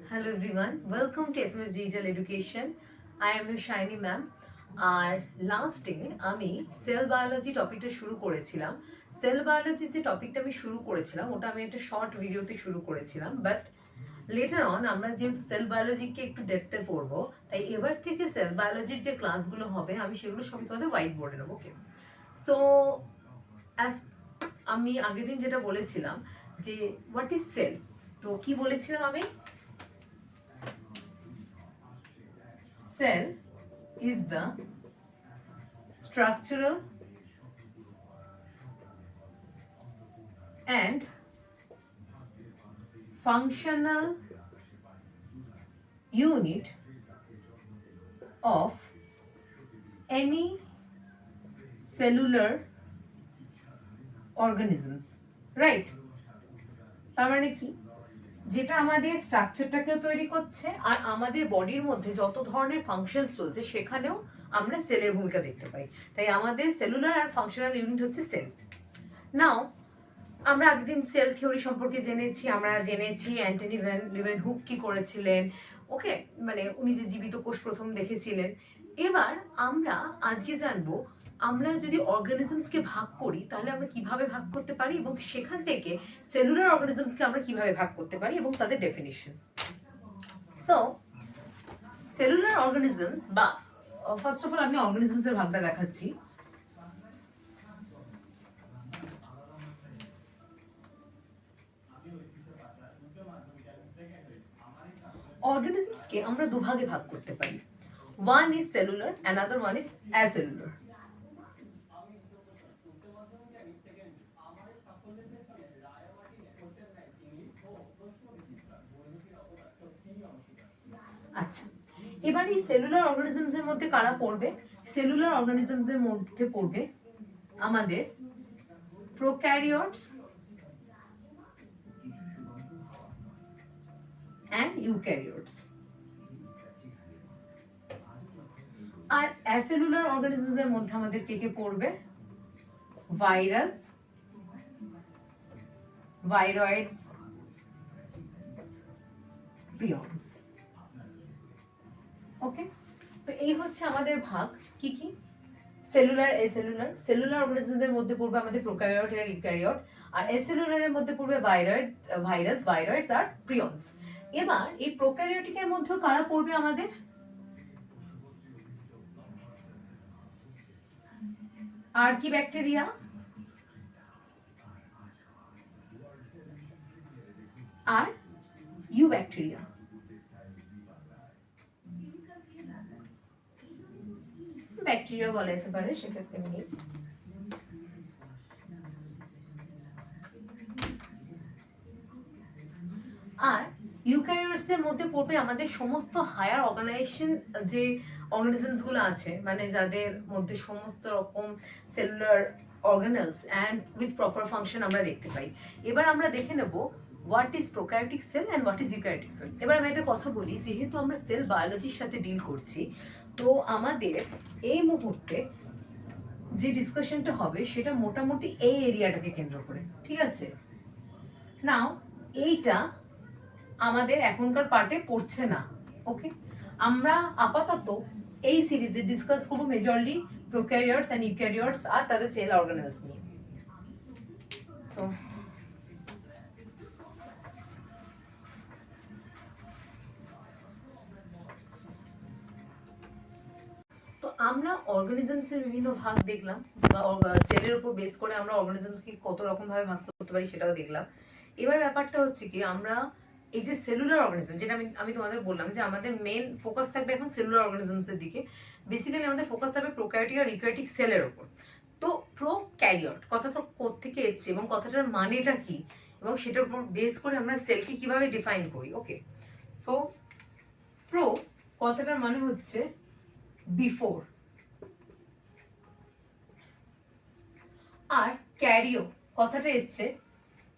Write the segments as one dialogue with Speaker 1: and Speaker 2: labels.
Speaker 1: Hello everyone, welcome to SMS Digital Education. I am your Shiny ma'am. আর লাস্টে আমি sell biology টপিকটা শুরু করেছিলাম। সেল বায়োলজির যে টপিকটা আমি শুরু করেছিলাম ওটা আমি একটা শর্ট ভিডিওতে শুরু করেছিলাম, বাট লেটার অন আমরা যেহেতু সেল বায়োলজিকে একটু ডেপথে পড়বো, তাই এবার থেকে সেল বায়োলজির যে ক্লাসগুলো হবে আমি সেগুলো সবই তোমাদের হোয়াইট বোর্ডে নেবো। ওকে, সো অ্যাজ আমি আগের দিন যেটা বলেছিলাম যে হোয়াট ইজ সেল, তো কি বলেছিলাম আমি? Cell is the structural and functional unit of any cellular organisms, right? তার মানে কি, যেটা আমাদের স্ট্রাকচারটাকেও তৈরি করছে আর আমাদের বডির মধ্যে যত ধরনের ফাংশনস চলছে সেখানেও আমরা সেলের ভূমিকা দেখতে পাই। তাই আমাদের সেলুলার আর ফাংশনাল ইউনিট হচ্ছে সেল। নাও আমরা আগের সেল থিওরি সম্পর্কে জেনেছি, আমরা জেনেছি অ্যান্টনি ভ্যান লিউয়েনহুক কি করেছিলেন। ওকে, মানে উনি যে জীবিত কোষ প্রথম দেখেছিলেন। এবার আমরা আজকে জানবো আমরা যদি অর্গানিজমসকে ভাগ করি তাহলে আমরা কিভাবে ভাগ করতে পারি এবং সেখান থেকে সেলুলার অর্গানিজমসকে আমরা কিভাবে ভাগ করতে পারি এবং তাদের ডেফিনিশন। সো সেলুলার অর্গানিজমস বা ফার্স্ট অফ অল আমি অর্গানিজমসের ভাগটা দেখাচ্ছি। অর্গানিজমসকে আমরা দুভাগে ভাগ করতে পারি। One is cellular, another one is acellular. আচ্ছা, এবার এই সেলুলার অর্গানিজমস এর মধ্যে কারা পড়বে? সেলুলার অর্গানিজমস এর মধ্যে পড়বে আমাদের প্রোক্যারিওটস অ্যান্ড ইউক্যারিওটস। আর অ্যাসেলুলার অর্গানিজমস এর মধ্যে আমাদের কে কে পড়বে? Virus, ভাইরয়েডস, prions. ওকে, তো এই হচ্ছে আমাদের ভাগ। কি কি? সেলুলার, এসেলুলার। সেলুলার অর্গানিজমদের মধ্যে পড়বে আমাদের প্রোক্যারিওট আর ইউক্যারিওট, আর এসেলুলারের মধ্যে পড়বে ভাইরাস, ভাইরয়েডস আর প্রিয়ন্স। এবার এই প্রোক্যারিওটিকের মধ্যেও কারা পড়বে আমাদের? আর কি ব্যাকটেরিয়া আর ইউ ব্যাকটেরিয়া। ব্যাকটেরিয়া বলা যেতে পারে সেক্ষেত্রে নেই। আর ইউক্যারিওটস এর মধ্যে পড়বে আমাদের সমস্ত হায়ার অর্গানাইজেশন যে অর্গানিজমস গুলো আছে, মানে যাদের মধ্যে সমস্ত রকম cellular organelles and with proper function আমরা দেখতে পাই। এবার আমরা দেখে নেব what is prokaryotic sell and what is eukaryotic sell. এবার আমি একটা কথা বলি, যেহেতু আমরা সেল বায়োলজির সাথে ডিল করছি, তো আমাদের এই মুহূর্তে যে ডিসকাশনটা হবে সেটা মোটামুটি এই এরিয়াটাকে কেন্দ্র করে, ঠিক আছে? নাও এইটা আমাদের এখনকার পার্টে পড়ছে না। ওকে, আমরা আপাতত এই সিরিজে ডিসকাস করব মেজরলি প্রোক্যারিওটস এন্ড ইউক্যারিওটস আর তাদের সেল অর্গানেলস নিয়ে। সো তো আমরা অর্গানিজমসের বিভিন্ন ভাগ দেখলাম, বা সেলের উপর বেস করে আমরা অর্গানিজমসকে কত রকম ভাবে ভাগ করতে পারি সেটাও দেখলাম। এবার ব্যাপারটা হচ্ছে কি, আমরা এই যে সেলুলার অর্গানিজম, যেটা আমি আমি তোমাদের বললাম যে আমাদের মেন ফোকাস থাকবে এখন সেলুলার অর্গানিজমসের দিকে। বেসিক্যালি আমাদের ফোকাস থাকবে প্রোক্যারিওটিক আর ইউক্যারিওটিক সেলের উপর। তো প্রোক্যারিওট কথাটা কোত্থেকে এসছে এবং কথাটার মানেটা কি এবং সেটার উপর বেস করে আমরা সেলকে কিভাবে ডিফাইন করি। ওকে, সো প্রো কথাটার মানে হচ্ছে বিফোর, আর ক্যারিও কথাটা এসছে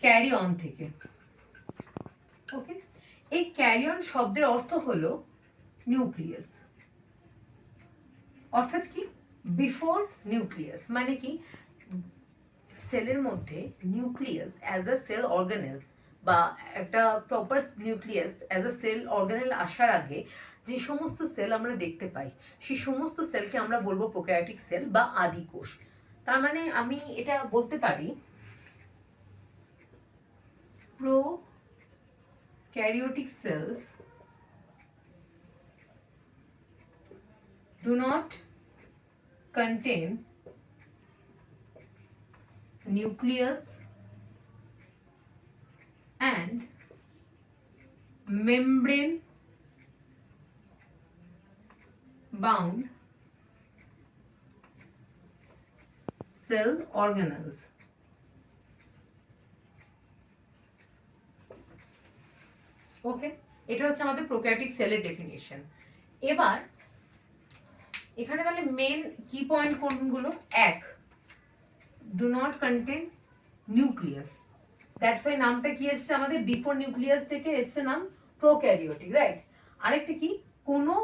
Speaker 1: ক্যারি অন থেকে। ওকে, এই ক্যারি অন শব্দের অর্থ হলো নিউক্লিয়াস। অর্থাৎ কি, বিফোর নিউক্লিয়াস মানে কি, সেলের মধ্যে nucleus as a cell organelle বা একটা proper nucleus as a cell organelle আসার আগে যে সমস্ত সেল আমরা দেখতে পাই সেই সমস্ত সেলকে আমরা বলবো প্রোক্যারিওটিক সেল বা আদি কোষ। তার মানে আমি এটা বলতে পারি prokaryotic cells do not contain nucleus and membrane bound cell organelles. ওকে, এটা হচ্ছে আমাদের প্রোক্যারিওটিক সেলের ডেফিনিশন। এবার এখানে তাহলে মেন কি পয়েন্ট কোনগুলো? এক, do not contain nucleus, that's why নামটা কি এসছে আমাদের, বিফোর নিউক্লিয়াস থেকে এসছে নাম প্রোক্যারিওটিক, রাইট। আরেকটা কি, কোনো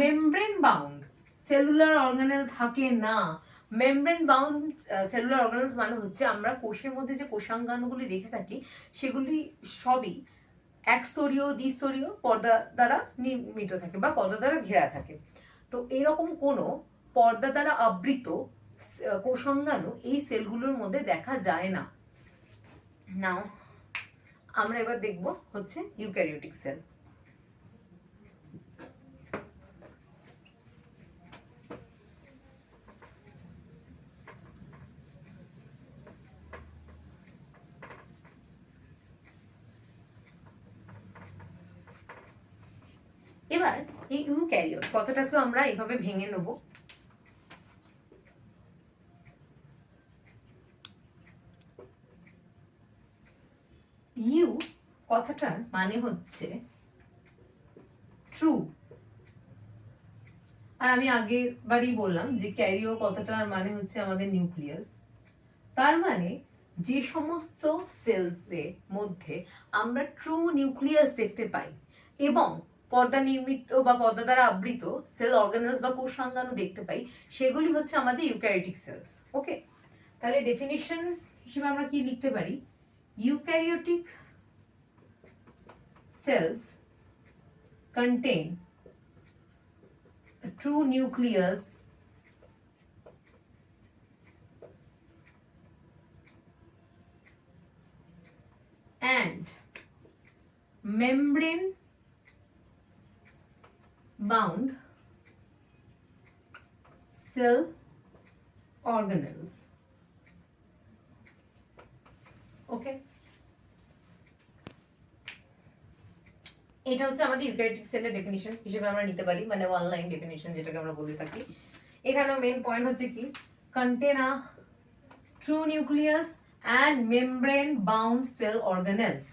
Speaker 1: মেমব্রেন বাউন্ড সেলুলার অর্গানেল থাকে না। মেমব্রেন বাউন্ড সেলুলার অর্গানেলস মানে হচ্ছে আমরা কোষের মধ্যে যে কোষাঙ্গাণুগুলি দেখে থাকি সেগুলি সবই একস্তরীয় দ্বিস্তরীয় পর্দা দ্বারা নির্মিত থাকে বা পর্দা দ্বারা ঘেরা থাকে। তো এরকম কোনো পর্দা দ্বারা আবৃত কোষাঙ্গাণু এই সেলগুলোর মধ্যে দেখা যায় না। নাও আমরা এবার দেখব হচ্ছে ইউক্যারিওটিক সেল। এবার এই ইউক্যারিওট কথাটাকে আমরা এভাবে ভেঙে নেব। ইউ কথাটার মানে হচ্ছে ট্রু, আর আমি আগের বারই বললাম যে ক্যারিও কথাটার মানে হচ্ছে আমাদের নিউক্লিয়াস। তার মানে যে সমস্ত সেলের মধ্যে আমরা ট্রু নিউক্লিয়াস দেখতে পাই এবং পর্দা নির্মিত বা পর্দা দ্বারা আবৃত সেল অর্গানেলস বা কোষাঙ্গাণু দেখতে পাই, সেগুলি হচ্ছে আমাদের ইউক্যারিওটিক সেলস। ওকে, তাহলে ডেফিনিশন হিসেবে আমরা কি লিখতে পারি, eukaryotic cells contain a true nucleus and membrane bound cell organelles. Okay, এটা হচ্ছে আমাদের ইউক্যারিওটিক সেলের ডেফিনিশন হিসেবে আমরা নিতে পারি, মানে ওয়ান লাইন ডেফিনিশন যেটাকে আমরা বলে থাকি। এখানেও মেন পয়েন্ট হচ্ছে কি, contain a true nucleus and membrane bound cell organelles.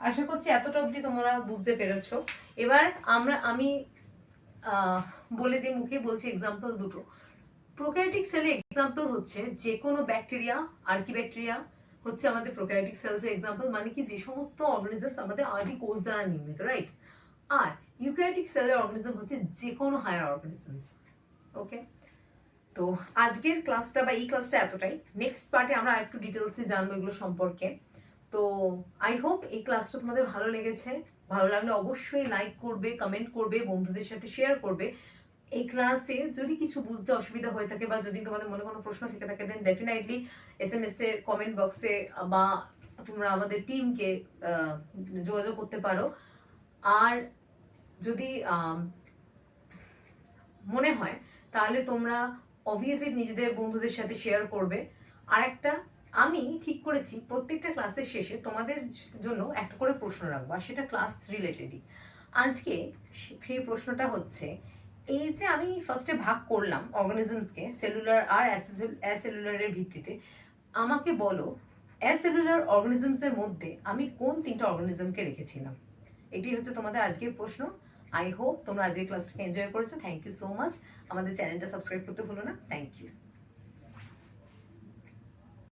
Speaker 1: আশা করছি এতটা অবধি তোমরা বুঝতে পেরেছো। এবার আমি বলে দিই, মুখে বলছি এক্সাম্পল দুটো। প্রোক্যারিওটিক সেলের এক্সাম্পল হচ্ছে যে কোনো ব্যাকটেরিয়া, আর্কিব্যাকটেরিয়া হচ্ছে আমাদের প্রোক্যারিওটিক সেলস এর এক্সাম্পল, মানে কি যে সমস্ত অর্গানিজমস আমাদের আদি কোষ দ্বারা নির্মিত, রাইট। আর ইউক্যারিওটিক সেলের অর্গানিজম হচ্ছে যে কোনো হায়ার অর্গানিজমস। ওকে, তো আজকের ক্লাসটা বা এই ক্লাসটা এতটাই। নেক্সট পার্টে আমরা আরেকটু ডিটেলসে জানবো এগুলো সম্পর্কে। তো আই হোপ এই ক্লাসটা তোমাদের ভালো লেগেছে। ভালো লাগলে অবশ্যই লাইক করবে, কমেন্ট করবে, বন্ধুদের সাথে শেয়ার করবে। এই ক্লাসে যদি কিছু বুঝতে অসুবিধা হয়ে থাকে বা যদি তোমাদের মনে কোনো প্রশ্ন থেকে থাকে, দেন ডেফিনেটলি SMS এর কমেন্ট বক্সে বা তোমরা আমাদের টিমকে যোগাযোগ করতে পারো। আর যদি মনে হয় তাহলে তোমরা অবভিয়াসলি নিজেদের বন্ধুদের সাথে শেয়ার করবে। আর একটা আমি ঠিক করেছি, প্রত্যেকটা ক্লাসের শেষে তোমাদের জন্য একটা করে প্রশ্ন রাখবো, আর সেটা ক্লাস রিলেটেডই। আজকে সেই প্রশ্নটা হচ্ছে, এই যে আমি ফার্স্টে ভাগ করলাম অর্গানিজমসকে সেলুলার আর অ্যাসেলুলারের ভিত্তিতে, আমাকে বলো অ্যাসেলুলার অর্গানিজমসের মধ্যে আমি কোন তিনটা অর্গানিজমকে রেখেছিলাম। এটি হচ্ছে তোমাদের আজকের প্রশ্ন। আই হোপ তোমরা আজকের ক্লাসটাকে এনজয় করেছো। Thank you so much. আমাদের চ্যানেলটা সাবস্ক্রাইব করতে ভুলো না। Thank you.